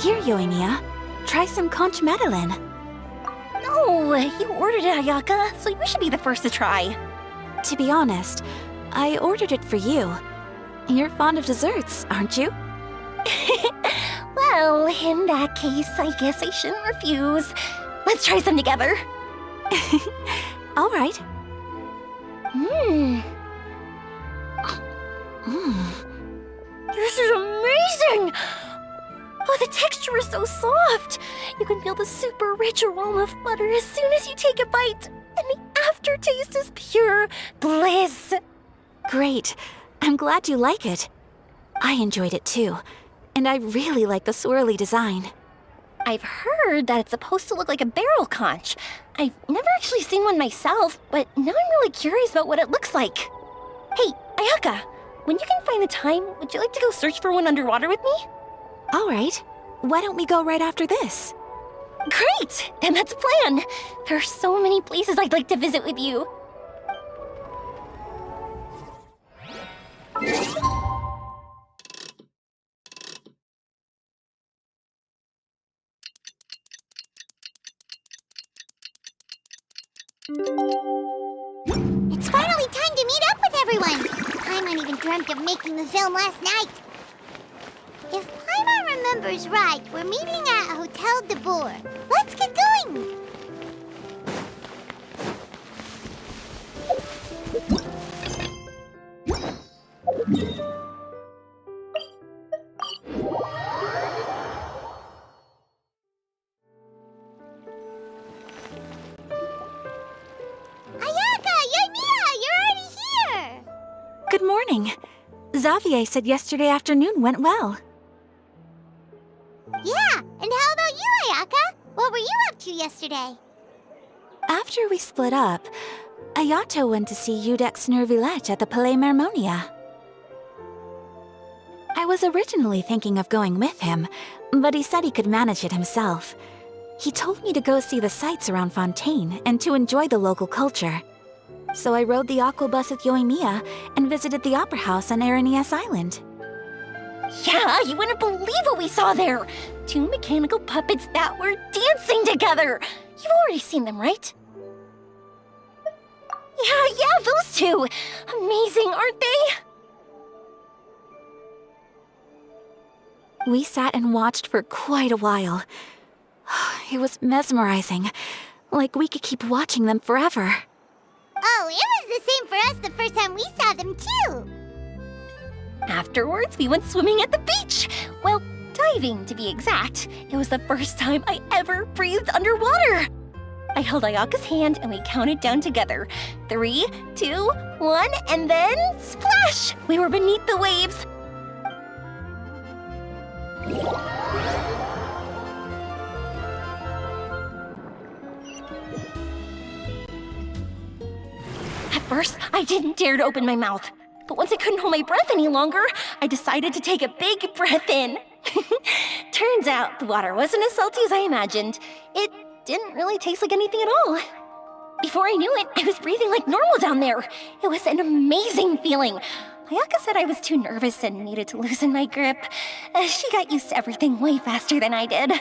Here, Yoimiya. Try some conch madeleine. No, you ordered it, Ayaka, so you should be the first to try. To be honest, I ordered it for you. You're fond of desserts, aren't you? Well, in that case, I guess I shouldn't refuse. Let's try some together. All right. This is amazing! Oh, the texture is so soft. You can feel the super rich aroma of butter as soon as you take a bite. And the aftertaste is pure bliss. Great. I'm glad you like it. I enjoyed it too. And I really like the swirly design. I've heard that it's supposed to look like a barrel conch. I've never actually seen one myself, but now I'm really curious about what it looks like. Hey, Ayaka, when you can find the time, would you like to go search for one underwater with me? All right. Why don't we go right after this? Great! Then that's a plan. There are so many places I'd like to visit with you. It's finally time to meet up with everyone! Paimon even dreamt of making the film last night. If Paimon remembers right, we're meeting at Hotel de Boer. Let's get going! Good morning. Xavier said yesterday afternoon went well. Yeah, and how about you, Ayaka? What were you up to yesterday? After we split up, Ayato went to see Udex Nervillette at the Palais Mermonia. I was originally thinking of going with him, but he said he could manage it himself. He told me to go see the sights around Fontaine and to enjoy the local culture. So I rode the aquabus with Yoimiya and visited the opera house on Aranias Island. Yeah, you wouldn't believe what we saw there! 2 mechanical puppets that were dancing together! You've already seen them, right? Yeah, those two! Amazing, aren't they? We sat and watched for quite a while. It was mesmerizing, like we could keep watching them forever. Oh, it was the same for us the first time we saw them, too! Afterwards, we went swimming at the beach! Well, diving, to be exact. It was the first time I ever breathed underwater! I held Ayaka's hand and we counted down together. 3, 2, 1, and then splash! We were beneath the waves. At first, I didn't dare to open my mouth. But once I couldn't hold my breath any longer, I decided to take a big breath in. Turns out the water wasn't as salty as I imagined. It didn't really taste like anything at all. Before I knew it, I was breathing like normal down there. It was an amazing feeling. Ayaka said I was too nervous and needed to loosen my grip. She got used to everything way faster than I did.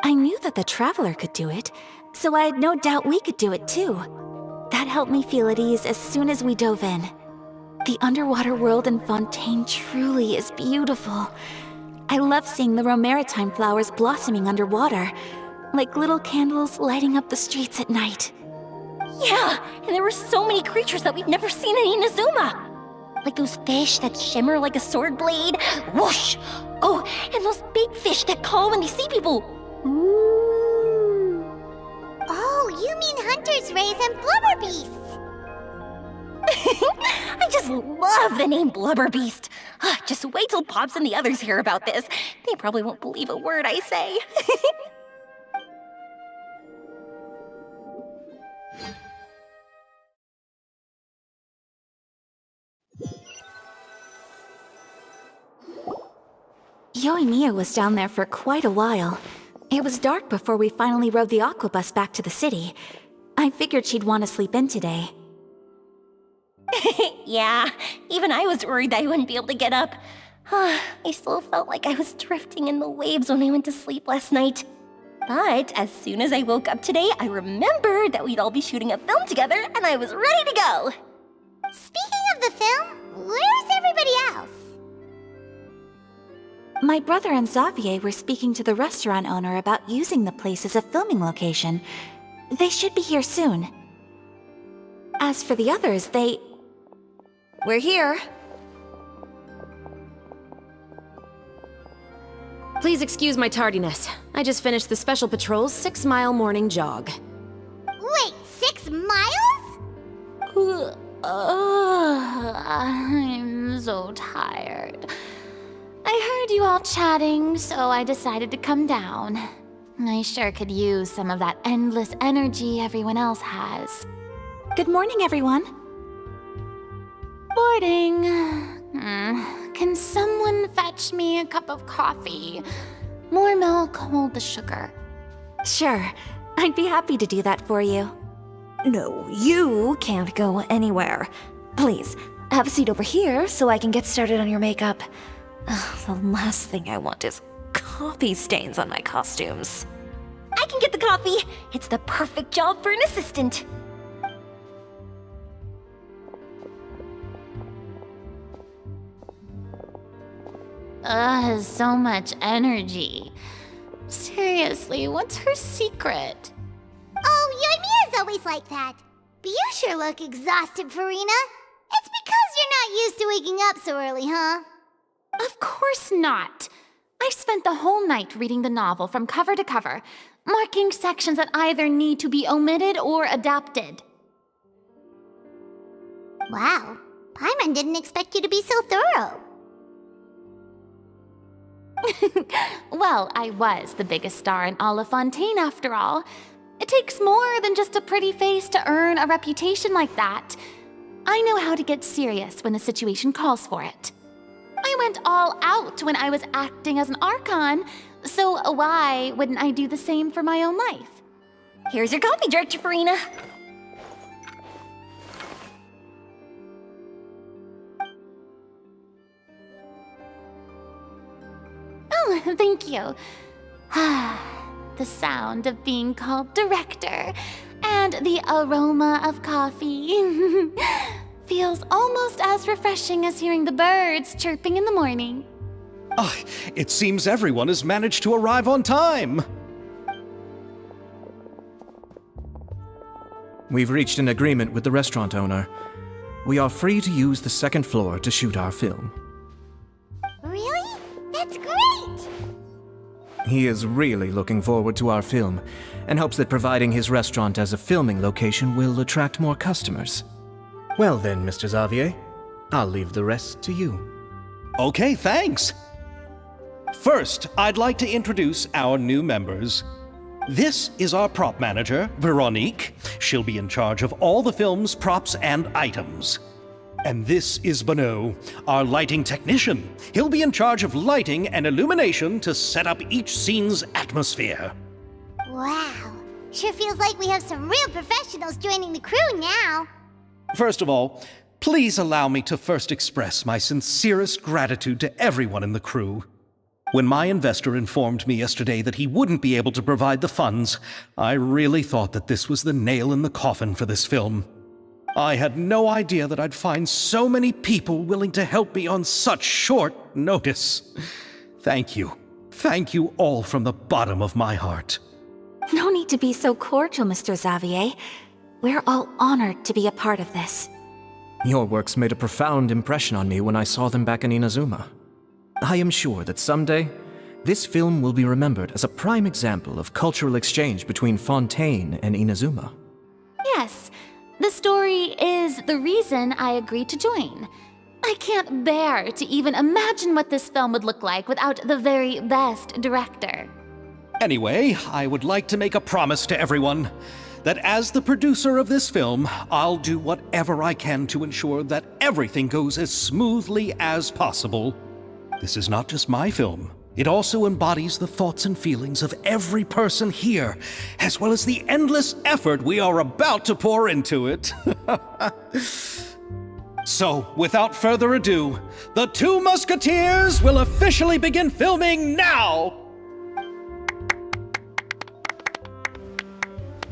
I knew that the Traveler could do it, so I had no doubt we could do it too. That helped me feel at ease as soon as we dove in. The underwater world in Fontaine truly is beautiful. I love seeing the romaritime flowers blossoming underwater, like little candles lighting up the streets at night. Yeah, and there were so many creatures that we've never seen in Inazuma. Like those fish that shimmer like a sword blade. Whoosh! Oh, and those big fish that call when they see people. Ooh. Oh, you mean Hunter's Rays and Blubber Beasts. I just love the name Blubber Beast. Just wait till Pops and the others hear about this. They probably won't believe a word I say. Yoimiya was down there for quite a while. It was dark before we finally rode the aquabus back to the city. I figured she'd want to sleep in today. Yeah, even I was worried that I wouldn't be able to get up. I still felt like I was drifting in the waves when I went to sleep last night. But as soon as I woke up today, I remembered that we'd all be shooting a film together, and I was ready to go. Speaking of the film, where's everybody else? My brother and Xavier were speaking to the restaurant owner about using the place as a filming location. They should be here soon. As for the others, We're here. Please excuse my tardiness. I just finished the Special Patrol's 6-mile morning jog. Wait, 6 miles? I'm so tired. I heard you all chatting, so I decided to come down. I sure could use some of that endless energy everyone else has. Good morning, everyone. Morning. Can someone fetch me a cup of coffee? More milk, hold the sugar. Sure, I'd be happy to do that for you. No, you can't go anywhere. Please, have a seat over here so I can get started on your makeup. The last thing I want is coffee stains on my costumes. I can get the coffee. It's the perfect job for an assistant. So much energy. Seriously, what's her secret? Oh, Yoimiya's always like that. But you sure look exhausted, Farina. It's because you're not used to waking up so early, huh? Of course not. I spent the whole night reading the novel from cover to cover, marking sections that either need to be omitted or adapted. Wow, Paimon didn't expect you to be so thorough. Well, I was the biggest star in Olifontaine after all. It takes more than just a pretty face to earn a reputation like that. I know how to get serious when the situation calls for it. I went all out when I was acting as an Archon, so why wouldn't I do the same for my own life? Here's your coffee, Director Farina. Oh, thank you. The sound of being called director and the aroma of coffee feels almost as refreshing as hearing the birds chirping in the morning. It seems everyone has managed to arrive on time. We've reached an agreement with the restaurant owner. We are free to use the second floor to shoot our film. Really? That's great! He is really looking forward to our film and hopes that providing his restaurant as a filming location will attract more customers. Well then, Mr. Xavier, I'll leave the rest to you. Okay, thanks. First, I'd like to introduce our new members. This is our prop manager, Veronique. She'll be in charge of all the film's props and items. And this is Bonneau, our lighting technician. He'll be in charge of lighting and illumination to set up each scene's atmosphere. Wow, sure feels like we have some real professionals joining the crew now. First of all, please allow me to first express my sincerest gratitude to everyone in the crew. When my investor informed me yesterday that he wouldn't be able to provide the funds, I really thought that this was the nail in the coffin for this film. I had no idea that I'd find so many people willing to help me on such short notice. Thank you. Thank you all from the bottom of my heart. No need to be so cordial, Mr. Xavier. We're all honored to be a part of this. Your works made a profound impression on me when I saw them back in Inazuma. I am sure that someday, this film will be remembered as a prime example of cultural exchange between Fontaine and Inazuma. Yes, the story is the reason I agreed to join. I can't bear to even imagine what this film would look like without the very best director. Anyway, I would like to make a promise to everyone that as the producer of this film, I'll do whatever I can to ensure that everything goes as smoothly as possible. This is not just my film. It also embodies the thoughts and feelings of every person here, as well as the endless effort we are about to pour into it. So, without further ado, the Two Musketeers will officially begin filming now!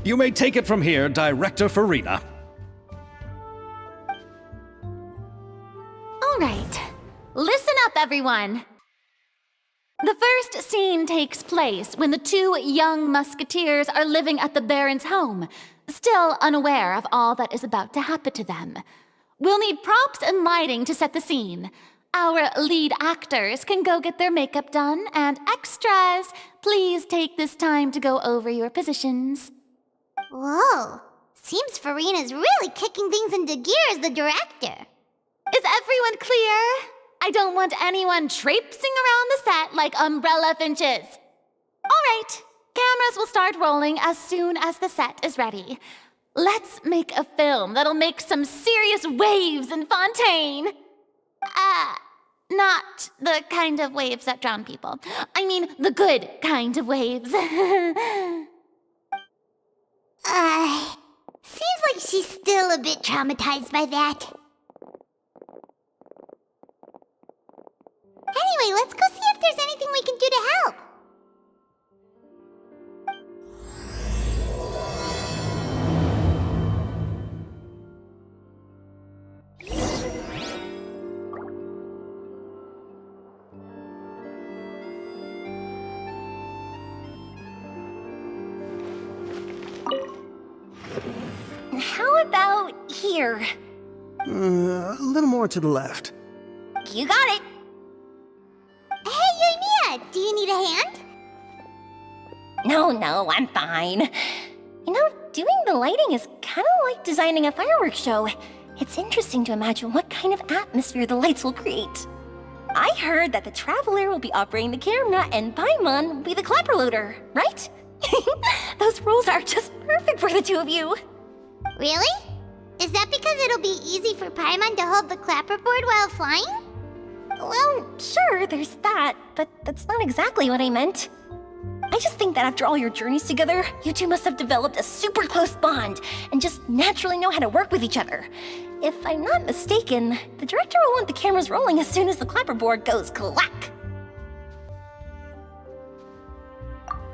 You may take it from here, Director Farina. All right. Listen up, everyone. The first scene takes place when the two young musketeers are living at the Baron's home, still unaware of all that is about to happen to them. We'll need props and lighting to set the scene. Our lead actors can go get their makeup done, and extras, please take this time to go over your positions. Whoa. Seems Farina's really kicking things into gear as the director. Is everyone clear? I don't want anyone traipsing around the set like umbrella finches. All right, cameras will start rolling as soon as the set is ready. Let's make a film that'll make some serious waves in Fontaine. Not the kind of waves that drown people. I mean, the good kind of waves. Seems like she's still a bit traumatized by that. Anyway, let's go see if there's anything we can do to help. How about here? A little more to the left. You got it. Hey, Mia, do you need a hand? No, I'm fine. You know, doing the lighting is kind of like designing a fireworks show. It's interesting to imagine what kind of atmosphere the lights will create. I heard that the Traveler will be operating the camera and Paimon will be the clapper loader, right? Those roles are just perfect for the two of you. Really? Is that because it'll be easy for Paimon to hold the clapperboard while flying? Well, sure, there's that, but that's not exactly what I meant. I just think that after all your journeys together, you two must have developed a super close bond and just naturally know how to work with each other. If I'm not mistaken, the director will want the cameras rolling as soon as the clapperboard goes clack.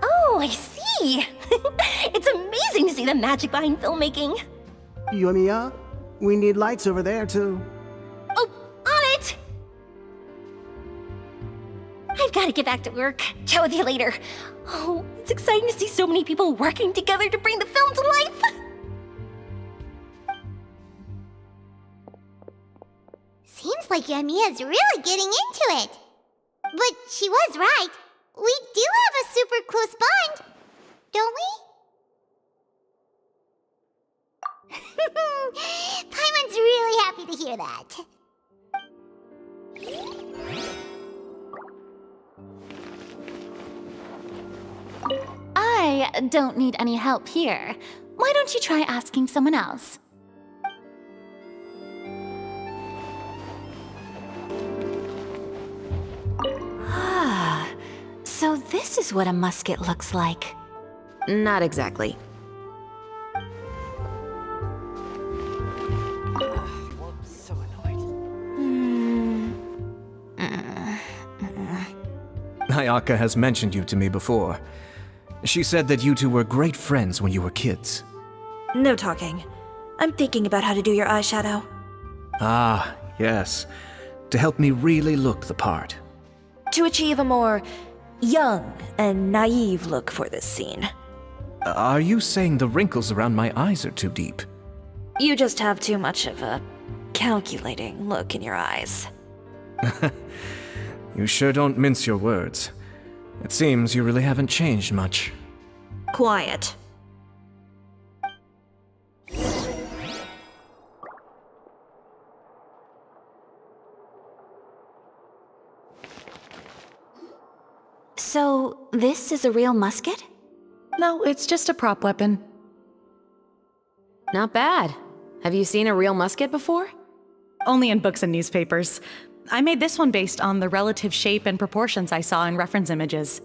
Oh, I see! It's amazing to see the magic behind filmmaking. Yoimiya, we need lights over there too. Oh, on it! I've got to get back to work. Chat with you later. Oh, it's exciting to see so many people working together to bring the film to life. Seems like Yoimiya's really getting into it. But she was right. We do have a super close bond, don't we? Paimon's really happy to hear that. I don't need any help here. Why don't you try asking someone else? So this is what a musket looks like. Not exactly. Ayaka has mentioned you to me before. She said that you two were great friends when you were kids. No talking. I'm thinking about how to do your eyeshadow. Ah, yes. To help me really look the part. To achieve a more young and naive look for this scene. Are you saying the wrinkles around my eyes are too deep? You just have too much of a calculating look in your eyes. You sure don't mince your words. It seems you really haven't changed much. Quiet. So, this is a real musket? No, it's just a prop weapon. Not bad. Have you seen a real musket before? Only in books and newspapers. I made this one based on the relative shape and proportions I saw in reference images.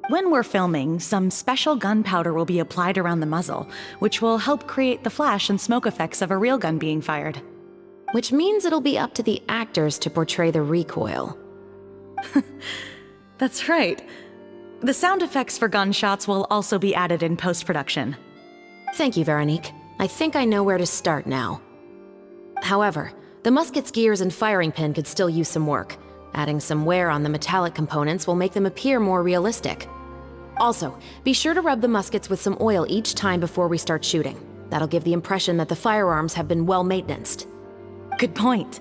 When we're filming, some special gunpowder will be applied around the muzzle, which will help create the flash and smoke effects of a real gun being fired. which means it'll be up to the actors to portray the recoil. That's right. The sound effects for gunshots will also be added in post-production. Thank you, Veronique. I think I know where to start now. However, the musket's gears and firing pin could still use some work. Adding some wear on the metallic components will make them appear more realistic. Also, be sure to rub the muskets with some oil each time before we start shooting. That'll give the impression that the firearms have been well maintenanced. Good point.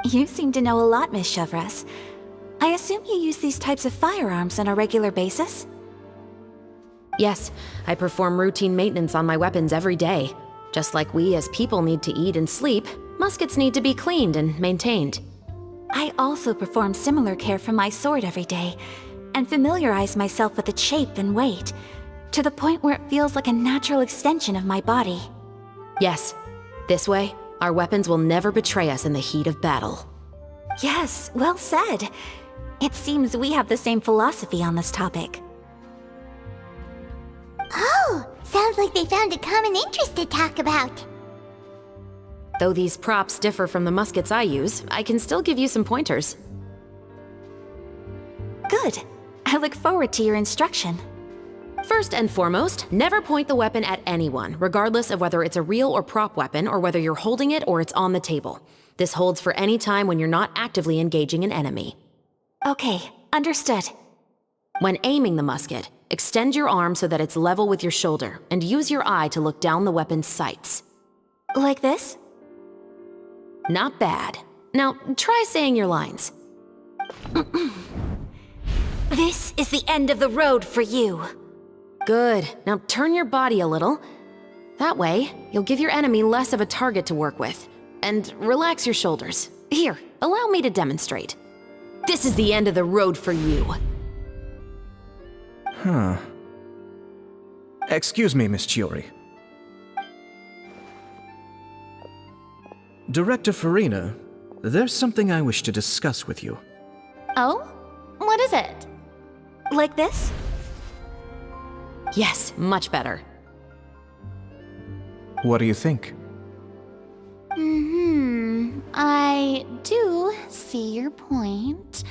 You seem to know a lot, Miss Chevres. I assume you use these types of firearms on a regular basis? Yes, I perform routine maintenance on my weapons every day. Just like we as people need to eat and sleep, muskets need to be cleaned and maintained. I also perform similar care for my sword every day, and familiarize myself with its shape and weight, to the point where it feels like a natural extension of my body. Yes, this way, our weapons will never betray us in the heat of battle. Yes, well said. It seems we have the same philosophy on this topic. Oh, sounds like they found a common interest to talk about. Though these props differ from the muskets I use, I can still give you some pointers. Good. I look forward to your instruction. First and foremost, never point the weapon at anyone, regardless of whether it's a real or prop weapon or whether you're holding it or it's on the table. This holds for any time when you're not actively engaging an enemy. Okay, understood. When aiming the musket, extend your arm so that it's level with your shoulder and use your eye to look down the weapon's sights. Like this? Not bad. Now, try saying your lines. This is the end of the road for you. Good. Now turn your body a little. That way, you'll give your enemy less of a target to work with. And relax your shoulders. Here, allow me to demonstrate. This is the end of the road for you. Huh. Excuse me, Miss Chiori. Director Farina, there's something I wish to discuss with you. Oh? What is it? Like this? Yes, much better. What do you think? I do see your point.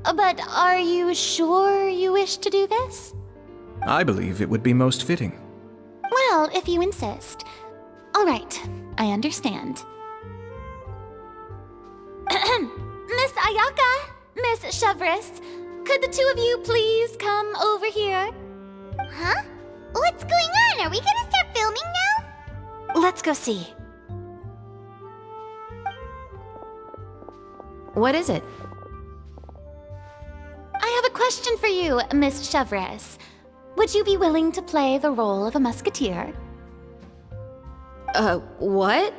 But are you sure you wish to do this? I believe it would be most fitting. Well, if you insist. All right, I understand. Miss Ayaka, Miss Chevres, could the two of you please come over here? Huh? What's going on? Are we gonna start filming now? Let's go see. What is it? I have a question for you, Miss Chevres. Would you be willing to play the role of a musketeer? What?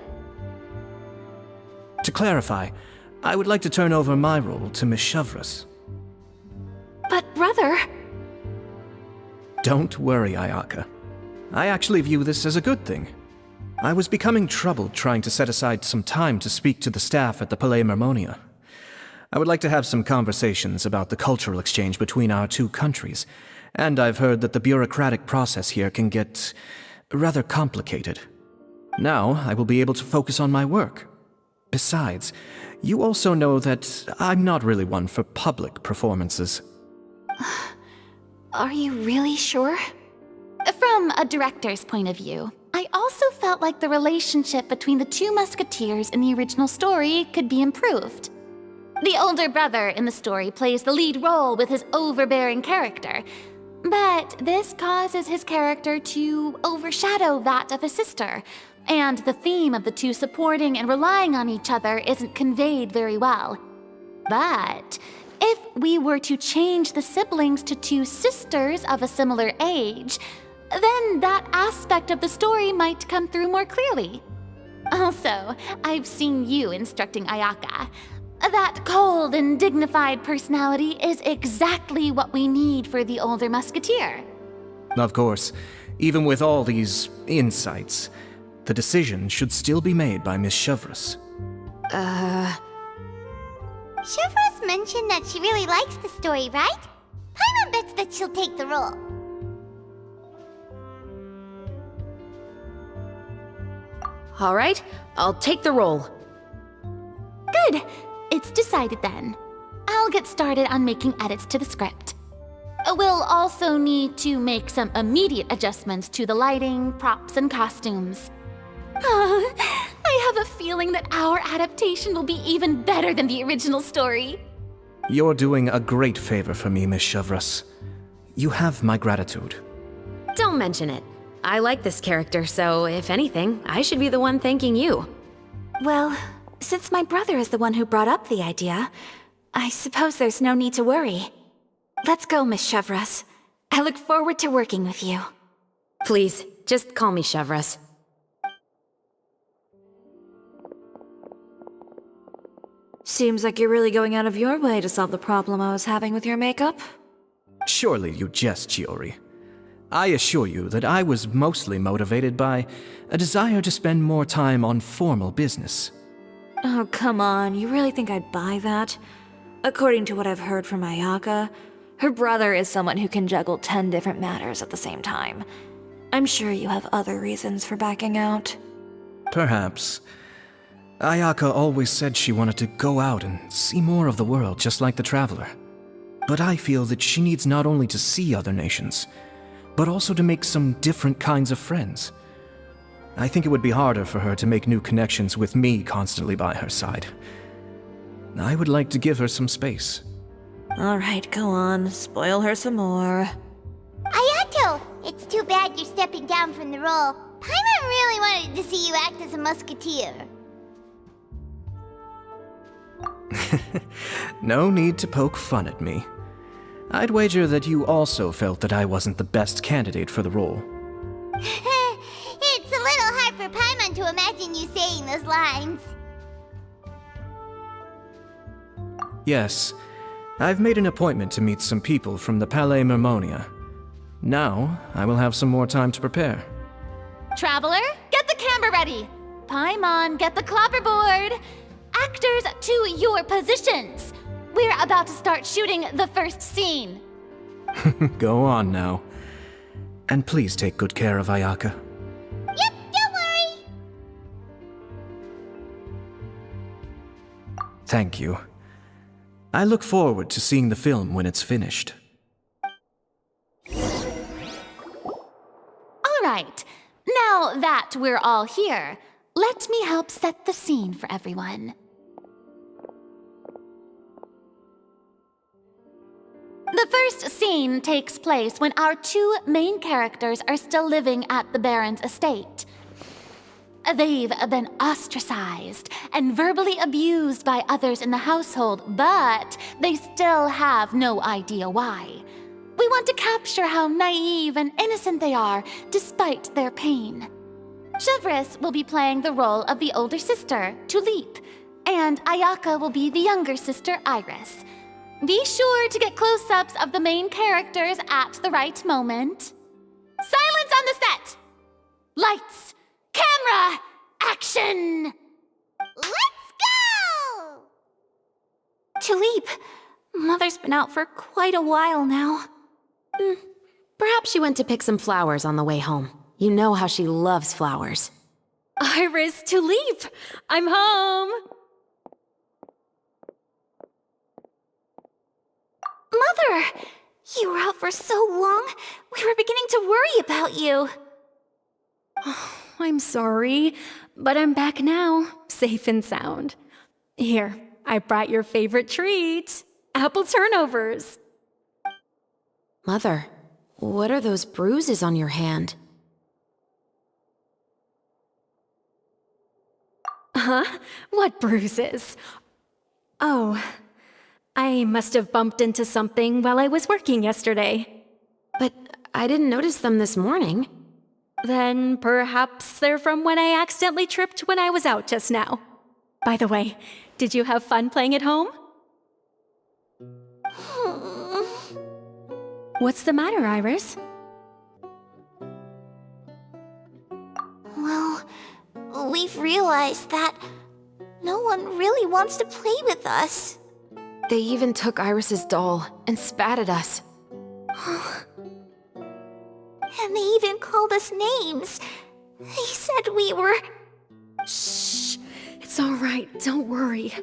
To clarify, I would like to turn over my role to Miss Chevres. But brother... Don't worry, Ayaka. I actually view this as a good thing. I was becoming troubled trying to set aside some time to speak to the staff at the Palais Mermonia. I would like to have some conversations about the cultural exchange between our two countries, and I've heard that the bureaucratic process here can get rather complicated. Now, I will be able to focus on my work. Besides, you also know that I'm not really one for public performances. Are you really sure? From a director's point of view, I also felt like the relationship between the two musketeers in the original story could be improved. The older brother in the story plays the lead role with his overbearing character, but this causes his character to overshadow that of his sister, and the theme of the two supporting and relying on each other isn't conveyed very well. But if we were to change the siblings to two sisters of a similar age, then that aspect of the story might come through more clearly. Also, I've seen you instructing Ayaka. That cold and dignified personality is exactly what we need for the older musketeer. Of course, even with all these insights, the decision should still be made by Miss Chevres. Chevres mentioned that she really likes the story, right? Paimon bets that she'll take the role. All right, I'll take the role. Good. It's decided then. I'll get started on making edits to the script. We'll also need to make some immediate adjustments to the lighting, props, and costumes. I have a feeling that our adaptation will be even better than the original story. You're doing a great favor for me, Miss Chevreuse. You have my gratitude. Don't mention it. I like this character, so if anything, I should be the one thanking you. Well, since my brother is the one who brought up the idea, I suppose there's no need to worry. Let's go, Miss Chevreuse. I look forward to working with you. Please, just call me Chevreuse. Seems like you're really going out of your way to solve the problem I was having with your makeup. Surely you jest, Chiori. I assure you that I was mostly motivated by a desire to spend more time on formal business. Oh, come on. You really think I'd buy that? According to what I've heard from Ayaka, her brother is someone who can juggle 10 different matters at the same time. I'm sure you have other reasons for backing out. Perhaps. Ayaka always said she wanted to go out and see more of the world, just like the Traveler. But I feel that she needs not only to see other nations, but also to make some different kinds of friends. I think it would be harder for her to make new connections with me constantly by her side. I would like to give her some space. Alright, go on. Spoil her some more. Ayato! It's too bad you're stepping down from the role. Paimon really wanted to see you act as a musketeer. No need to poke fun at me. I'd wager that you also felt that I wasn't the best candidate for the role. It's a little hard for Paimon to imagine you saying those lines. Yes, I've made an appointment to meet some people from the Palais Mermonia. Now, I will have some more time to prepare. Traveler, get the camera ready. Paimon, get the clapperboard. Actors, to your positions. We're about to start shooting the first scene. Go on now. And please take good care of Ayaka. Yep, don't worry. Thank you. I look forward to seeing the film when it's finished. All right. Now that we're all here, let me help set the scene for everyone. The first scene takes place when our two main characters are still living at the Baron's estate. They've been ostracized and verbally abused by others in the household, but they still have no idea why. We want to capture how naive and innocent they are despite their pain. Chevreuse will be playing the role of the older sister, Tulip, and Ayaka will be the younger sister, Iris. Be sure to get close-ups of the main characters at the right moment. Silence on the set! Lights! Camera! Action! Let's go! Tulip, Mother's been out for quite a while now. Perhaps she went to pick some flowers on the way home. You know how she loves flowers. Iris, Tulip! I'm home! Mother! You were out for so long, we were beginning to worry about you. I'm sorry, but I'm back now, safe and sound. Here, I brought your favorite treat, apple turnovers. Mother, what are those bruises on your hand? Huh? What bruises? Oh, I must have bumped into something while I was working yesterday. But I didn't notice them this morning. Then perhaps they're from when I accidentally tripped when I was out just now. By the way, did you have fun playing at home? What's the matter, Iris? Well, we've realized that no one really wants to play with us. They even took Iris's doll and spat at us. And they even called us names. They said we were Shh. It's all right. Don't worry.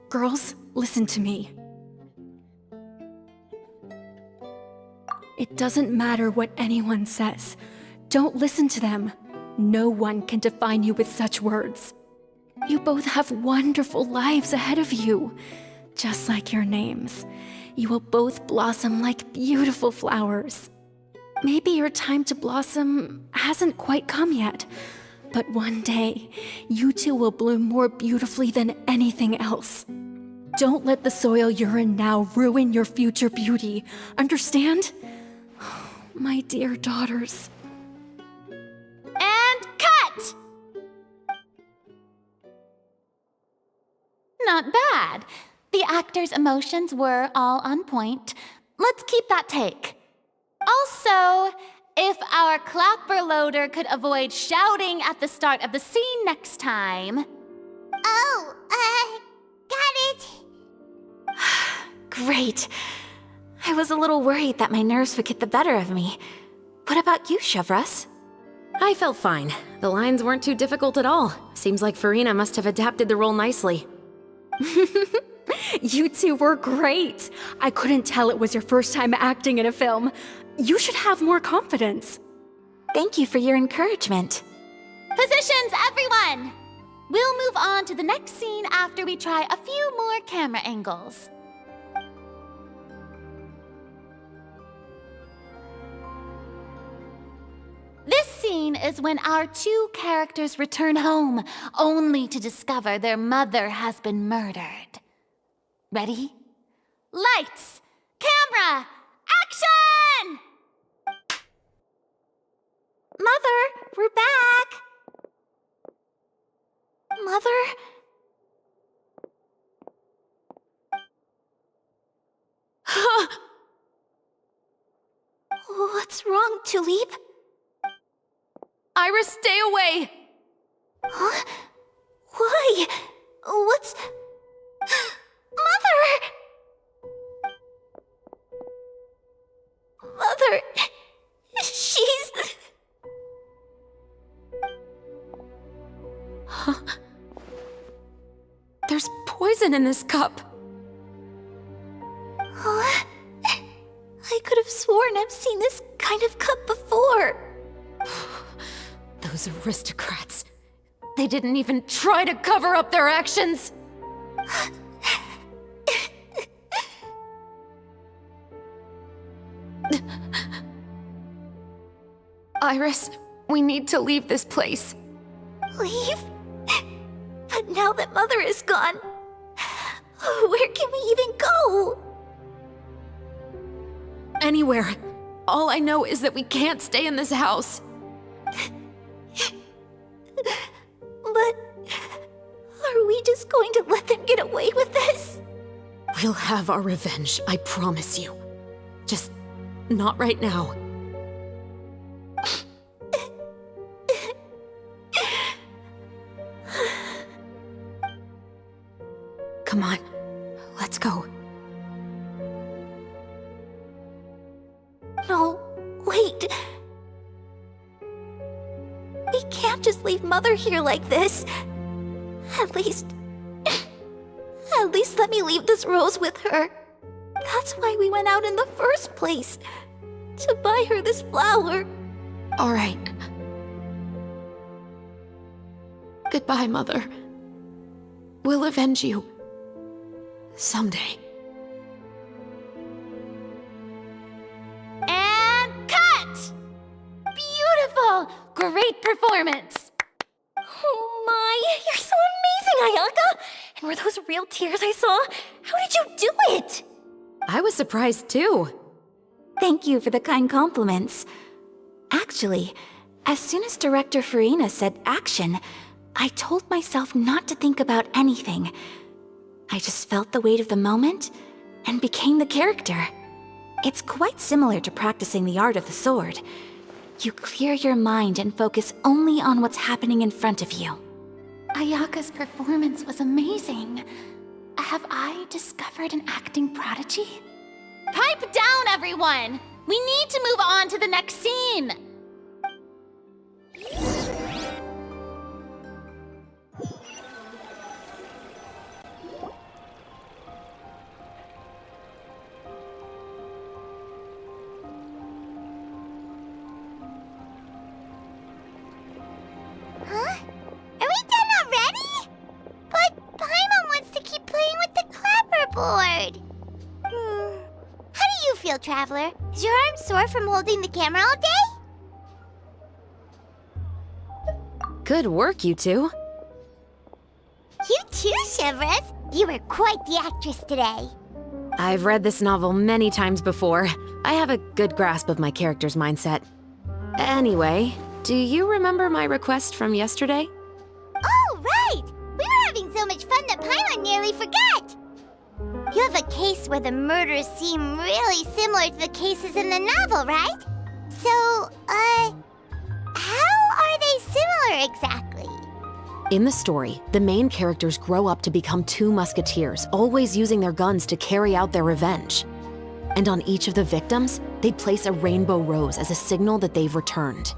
Girls, listen to me. It doesn't matter what anyone says. Don't listen to them. No one can define you with such words. You both have wonderful lives ahead of you. Just like your names. You will both blossom like beautiful flowers. Maybe your time to blossom hasn't quite come yet, but one day, you two will bloom more beautifully than anything else. Don't let the soil you're in now ruin your future beauty. Understand? My dear daughters. And cut! Not bad. The actors' emotions were all on point. Let's keep that take. Also, if our clapper loader could avoid shouting at the start of the scene next time. Oh, got it. Great. I was a little worried that my nerves would get the better of me. What about you, Chevros? I felt fine. The lines weren't too difficult at all. Seems like Farina must have adapted the role nicely. You two were great. I couldn't tell it was your first time acting in a film. You should have more confidence. Thank you for your encouragement. Positions, everyone! We'll move on to the next scene after we try a few more camera angles. This scene is when our two characters return home, only to discover their mother has been murdered. Ready? Lights! Camera! Action! Mother, we're back! Mother? What's wrong, Tulip? Iris, stay away! Huh? Why? What's... Mother! Mother... She's... There's poison in this cup. Huh? I could have sworn I've seen this kind of cup before. Those aristocrats. They didn't even try to cover up their actions. Iris, we need to leave this place. Leave? But now that Mother is gone, where can we even go? Anywhere. All I know is that we can't stay in this house. But are we just going to let them get away with this? We'll have our revenge, I promise you. Just not right now. Come on, let's go. No, wait. We can't just leave Mother here like this. At least let me leave this rose with her. That's why we went out in the first place. To buy her this flower. All right. Goodbye, Mother. We'll avenge you. Someday. And cut! Beautiful! Great performance! Oh my, you're so amazing, Ayaka! And were those real tears I saw? How did you do it? I was surprised too. Thank you for the kind compliments. Actually, as soon as Director Farina said action, I told myself not to think about anything. I just felt the weight of the moment and became the character. It's quite similar to practicing the art of the sword. You clear your mind and focus only on what's happening in front of you. Ayaka's performance was amazing. Have I discovered an acting prodigy? Pipe down, everyone! We need to move on to the next scene! feel, Traveler? Is your arm sore from holding the camera all day? Good work, you two. You too, Chevres. You were quite the actress today. I've read this novel many times before. I have a good grasp of my character's mindset. Anyway, do you remember my request from yesterday? Oh, right! We were having so much fun that Paimon nearly forgot! You have a case where the murders seem really similar to the cases in the novel, right? So, how are they similar exactly? In the story, the main characters grow up to become two musketeers, always using their guns to carry out their revenge. And on each of the victims, they'd place a rainbow rose as a signal that they've returned.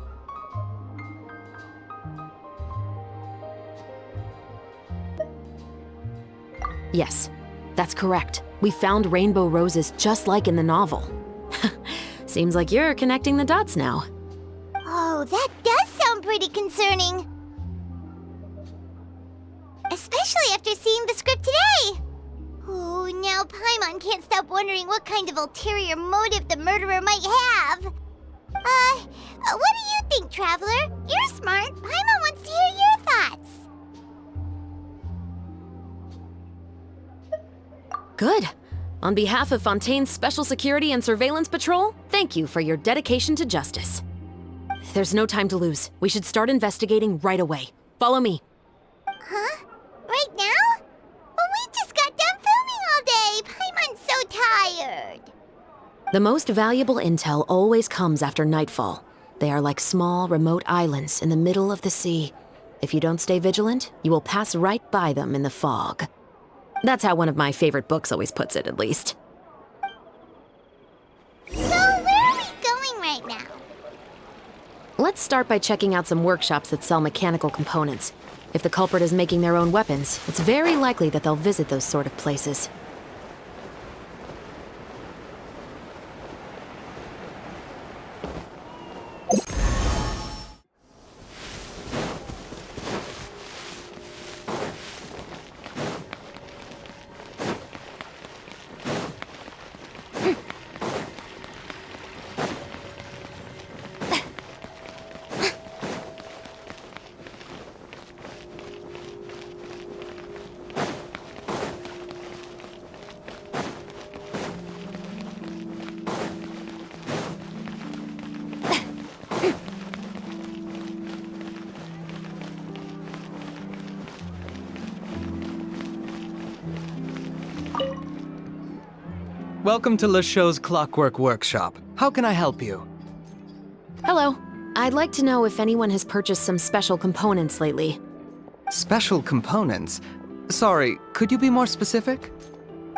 Yes, that's correct. We found rainbow roses just like in the novel. Seems like you're connecting the dots now. Oh, that does sound pretty concerning. Especially after seeing the script today. Oh, now Paimon can't stop wondering what kind of ulterior motive the murderer might have. What do you think, Traveler? You're smart. Paimon wants to hear your thoughts. Good. On behalf of Fontaine's Special Security and Surveillance Patrol, thank you for your dedication to justice. There's no time to lose. We should start investigating right away. Follow me. Huh? Right now? Well, we just got done filming all day. Paimon's so tired. The most valuable intel always comes after nightfall. They are like small, remote islands in the middle of the sea. If you don't stay vigilant, you will pass right by them in the fog. That's how one of my favorite books always puts it, at least. So, where are we going right now? Let's start by checking out some workshops that sell mechanical components. If the culprit is making their own weapons, it's very likely that they'll visit those sort of places. Welcome to Le Show's Clockwork Workshop. How can I help you? Hello. I'd like to know if anyone has purchased some special components lately. Special components? Sorry, could you be more specific?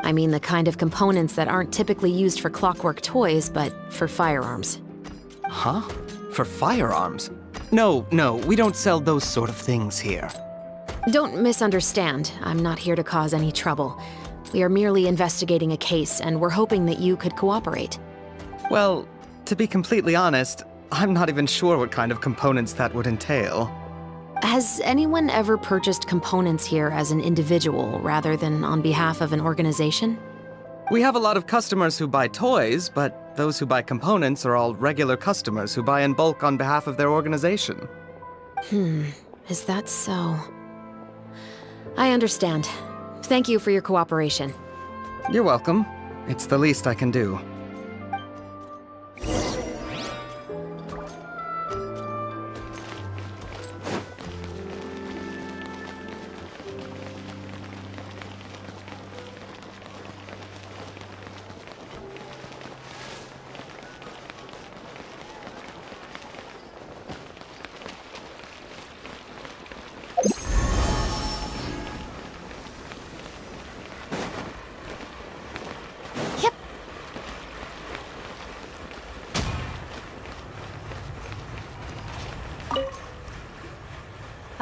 I mean the kind of components that aren't typically used for clockwork toys, but for firearms. Huh? For firearms? No, we don't sell those sort of things here. Don't misunderstand. I'm not here to cause any trouble. We are merely investigating a case, and we're hoping that you could cooperate. Well, to be completely honest, I'm not even sure what kind of components that would entail. Has anyone ever purchased components here as an individual rather than on behalf of an organization? We have a lot of customers who buy toys, but those who buy components are all regular customers who buy in bulk on behalf of their organization. Is that so? I understand. Thank you for your cooperation. You're welcome. It's the least I can do.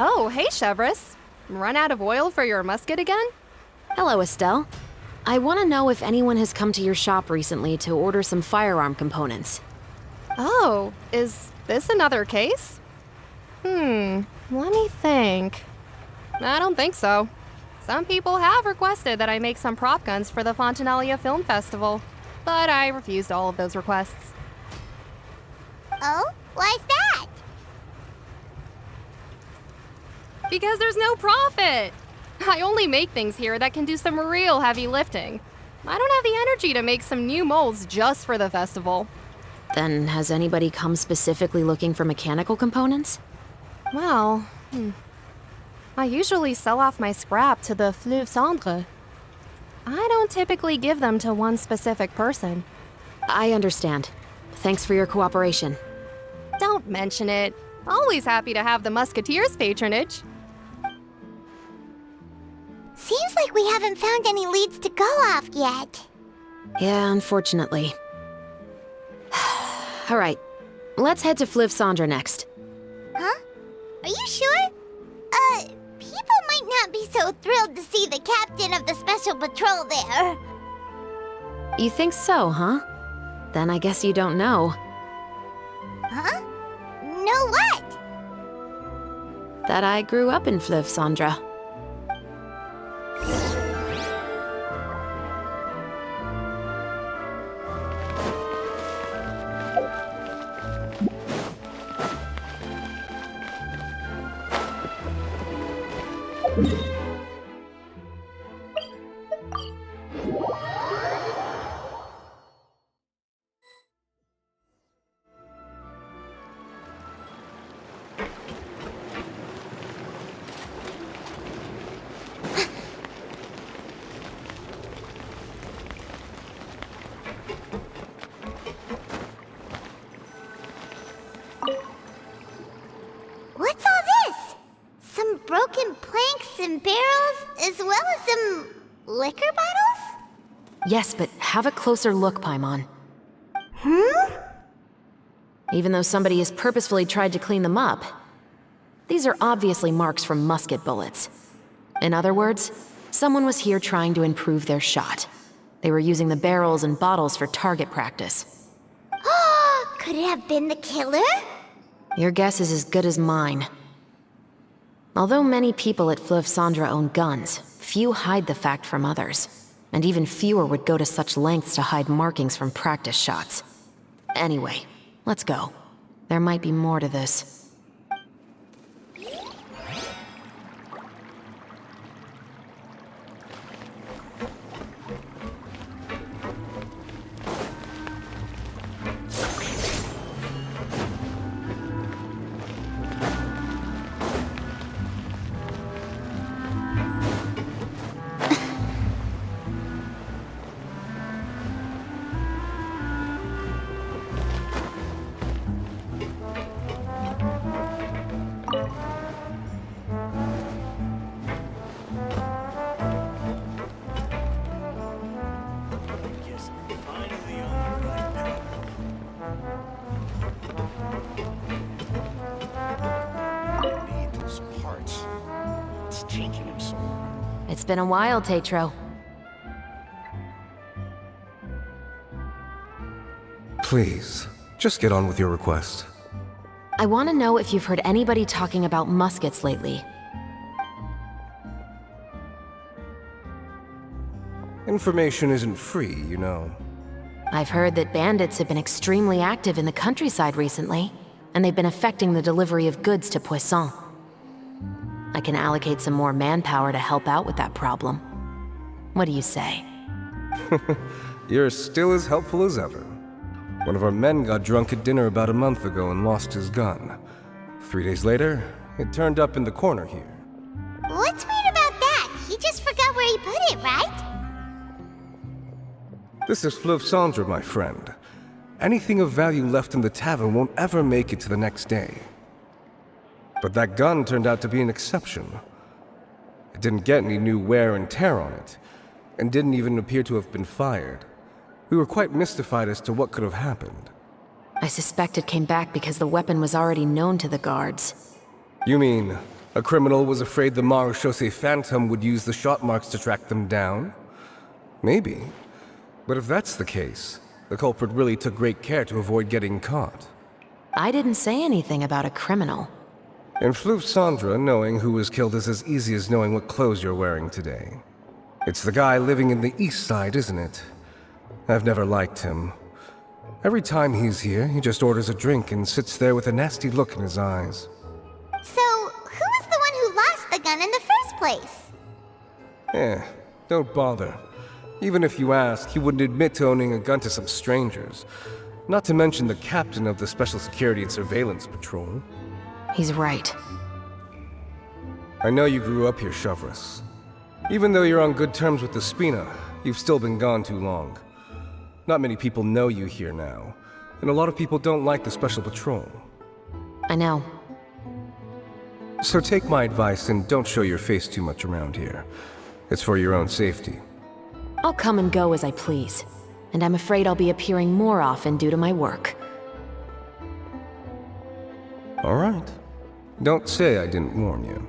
Oh, hey, Chevres. Run out of oil for your musket again? Hello, Estelle. I want to know if anyone has come to your shop recently to order some firearm components. Oh, is this another case? Let me think. I don't think so. Some people have requested that I make some prop guns for the Fontanalia Film Festival. but I refused all of those requests. Oh? Why's that? Because there's no profit! I only make things here that can do some real heavy lifting. I don't have the energy to make some new molds just for the festival. Then has anybody come specifically looking for mechanical components? Well, I usually sell off my scrap to the Fleuve Cendre. I don't typically give them to one specific person. I understand. Thanks for your cooperation. Don't mention it. Always happy to have the Musketeers' patronage. Seems like we haven't found any leads to go off yet. Yeah, unfortunately. All right, let's head to Fleuve Cendre next. Huh? Are you sure? People might not be so thrilled to see the captain of the special patrol there. You think so, huh? Then I guess you don't know. Huh? Know what? That I grew up in Fleuve Cendre. What's all this? Some broken planks and barrels, as well as some liquor bottles? Yes, but have a closer look, Paimon. Hmm? Even though somebody has purposefully tried to clean them up, these are obviously marks from musket bullets. In other words, someone was here trying to improve their shot. They were using the barrels and bottles for target practice. Could it have been the killer? Your guess is as good as mine. Although many people at Fleuve Cendre own guns, few hide the fact from others. And even fewer would go to such lengths to hide markings from practice shots. Anyway, let's go. There might be more to this. It's been a while, Tetro. Please, just get on with your request. I want to know if you've heard anybody talking about muskets lately. Information isn't free, you know. I've heard that bandits have been extremely active in the countryside recently, and they've been affecting the delivery of goods to Poisson. I can allocate some more manpower to help out with that problem. What do you say? You're still as helpful as ever. One of our men got drunk at dinner about a month ago and lost his gun. 3 days later, it turned up in the corner here. What's weird about that? He just forgot where he put it, right? This is Fleuve Cendre, my friend. Anything of value left in the tavern won't ever make it to the next day. But that gun turned out to be an exception. It didn't get any new wear and tear on it, and didn't even appear to have been fired. We were quite mystified as to what could have happened. I suspect it came back because the weapon was already known to the guards. You mean, a criminal was afraid the Marechaussee Phantom would use the shot marks to track them down? Maybe. But if that's the case, the culprit really took great care to avoid getting caught. I didn't say anything about a criminal. In Fleuve Cendre, knowing who was killed is as easy as knowing what clothes you're wearing today. It's the guy living in the east side, isn't it? I've never liked him. Every time he's here, he just orders a drink and sits there with a nasty look in his eyes. So, who was the one who lost the gun in the first place? Don't bother. Even if you ask, he wouldn't admit to owning a gun to some strangers. Not to mention the captain of the Special Security and Surveillance Patrol. He's right. I know you grew up here, Shovris. Even though you're on good terms with the Spina, you've still been gone too long. Not many people know you here now, and a lot of people don't like the Special Patrol. I know. So take my advice and don't show your face too much around here. It's for your own safety. I'll come and go as I please, and I'm afraid I'll be appearing more often due to my work. All right. Don't say I didn't warn you.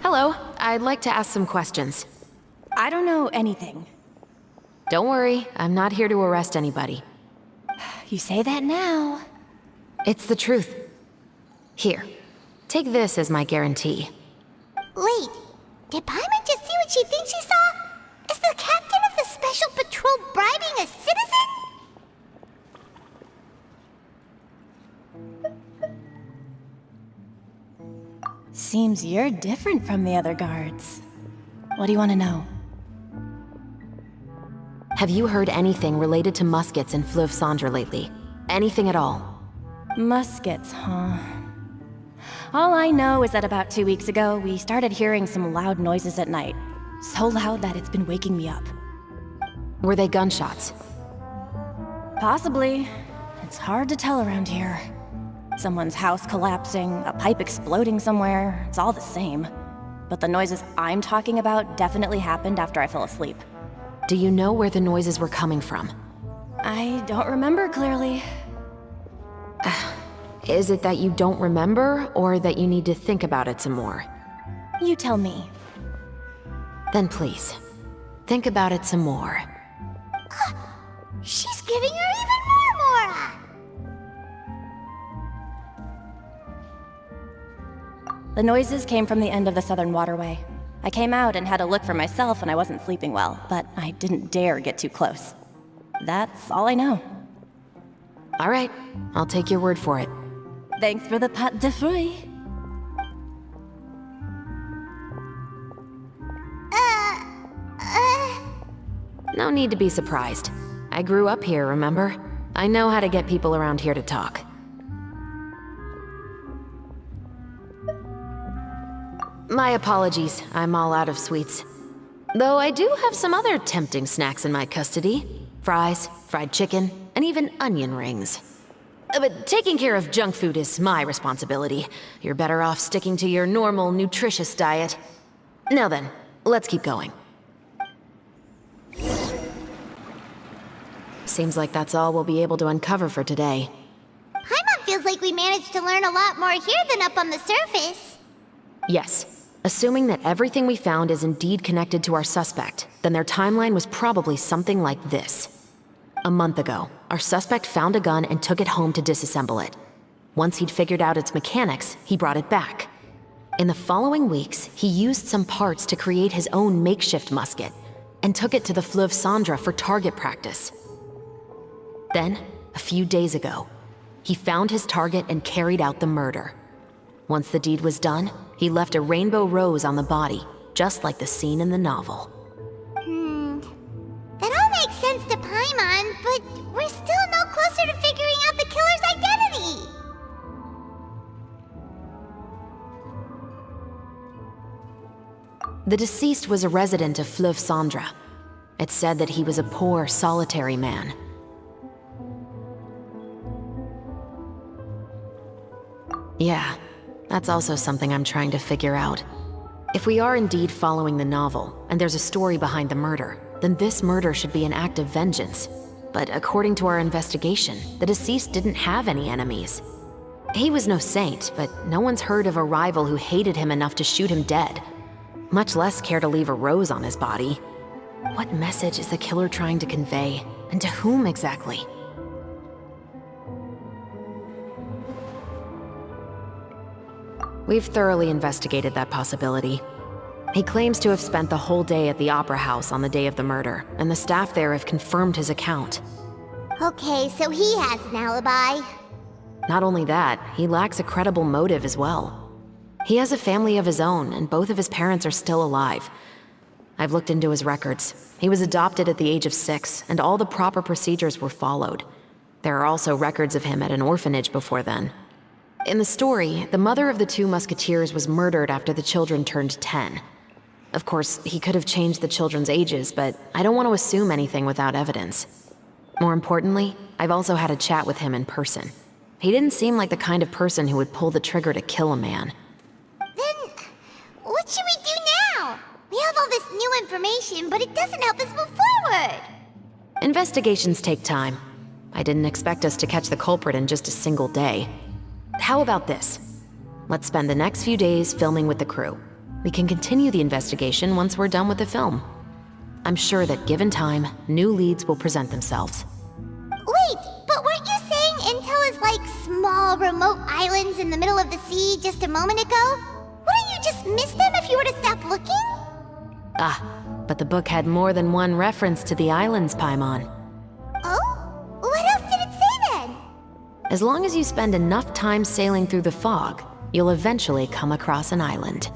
Hello, I'd like to ask some questions. I don't know anything. Don't worry, I'm not here to arrest anybody. You say that now. It's the truth. Here, take this as my guarantee. Wait, did Paimon just see what she thinks she saw? Is the captain of the Special Patrol bribing a citizen? Seems you're different from the other guards. What do you want to know? Have you heard anything related to Muskets and Fleuve Cendre lately? Anything at all? Muskets, huh? All I know is that about 2 weeks ago, we started hearing some loud noises at night. So loud that it's been waking me up. Were they gunshots? Possibly. It's hard to tell around here. Someone's house collapsing, a pipe exploding somewhere, it's all the same. But the noises I'm talking about definitely happened after I fell asleep. Do you know where the noises were coming from? I don't remember clearly. Is it that you don't remember, or that you need to think about it some more? You tell me. Then please, think about it some more. She's giving her even more Mora! The noises came from the end of the Southern Waterway. I came out and had a look for myself and I wasn't sleeping well, but I didn't dare get too close. That's all I know. All right, I'll take your word for it. Thanks for the pâte de fruits. No need to be surprised. I grew up here, remember? I know how to get people around here to talk. My apologies, I'm all out of sweets. Though I do have some other tempting snacks in my custody. Fries, fried chicken, and even onion rings. But taking care of junk food is my responsibility. You're better off sticking to your normal, nutritious diet. Now then, let's keep going. Seems like that's all we'll be able to uncover for today. Paimon feels like we managed to learn a lot more here than up on the surface. Yes. Assuming that everything we found is indeed connected to our suspect, then their timeline was probably something like this. A month ago, our suspect found a gun and took it home to disassemble it. Once he'd figured out its mechanics, he brought it back. In the following weeks, he used some parts to create his own makeshift musket, and took it to the Fleuve Cendre for target practice. Then, a few days ago, he found his target and carried out the murder. Once the deed was done, he left a rainbow rose on the body, just like the scene in the novel. That all makes sense to Paimon, but we're still no closer to figuring out the killer's identity! The deceased was a resident of Fleuve Cendre. It's said that he was a poor, solitary man. Yeah, that's also something I'm trying to figure out. If we are indeed following the novel, and there's a story behind the murder, then this murder should be an act of vengeance. But according to our investigation, the deceased didn't have any enemies. He was no saint, but no one's heard of a rival who hated him enough to shoot him dead, much less care to leave a rose on his body. What message is the killer trying to convey, and to whom exactly? We've thoroughly investigated that possibility. He claims to have spent the whole day at the Opera House on the day of the murder, and the staff there have confirmed his account. Okay, so he has an alibi. Not only that, he lacks a credible motive as well. He has a family of his own, and both of his parents are still alive. I've looked into his records. He was adopted at the age of 6, and all the proper procedures were followed. There are also records of him at an orphanage before then. In the story, the mother of the 2 musketeers was murdered after the children turned 10. Of course, he could have changed the children's ages, but I don't want to assume anything without evidence. More importantly, I've also had a chat with him in person. He didn't seem like the kind of person who would pull the trigger to kill a man. Then, what should we do now? We have all this new information, but it doesn't help us move forward. Investigations take time. I didn't expect us to catch the culprit in just a single day. How about this? Let's spend the next few days filming with the crew. We can continue the investigation once we're done with the film. I'm sure that given time, new leads will present themselves. Wait, but weren't you saying Intel is like small, remote islands in the middle of the sea just a moment ago? Wouldn't you just miss them if you were to stop looking? Ah, but the book had more than one reference to the islands, Paimon. Oh? What else did it say then? As long as you spend enough time sailing through the fog, you'll eventually come across an island.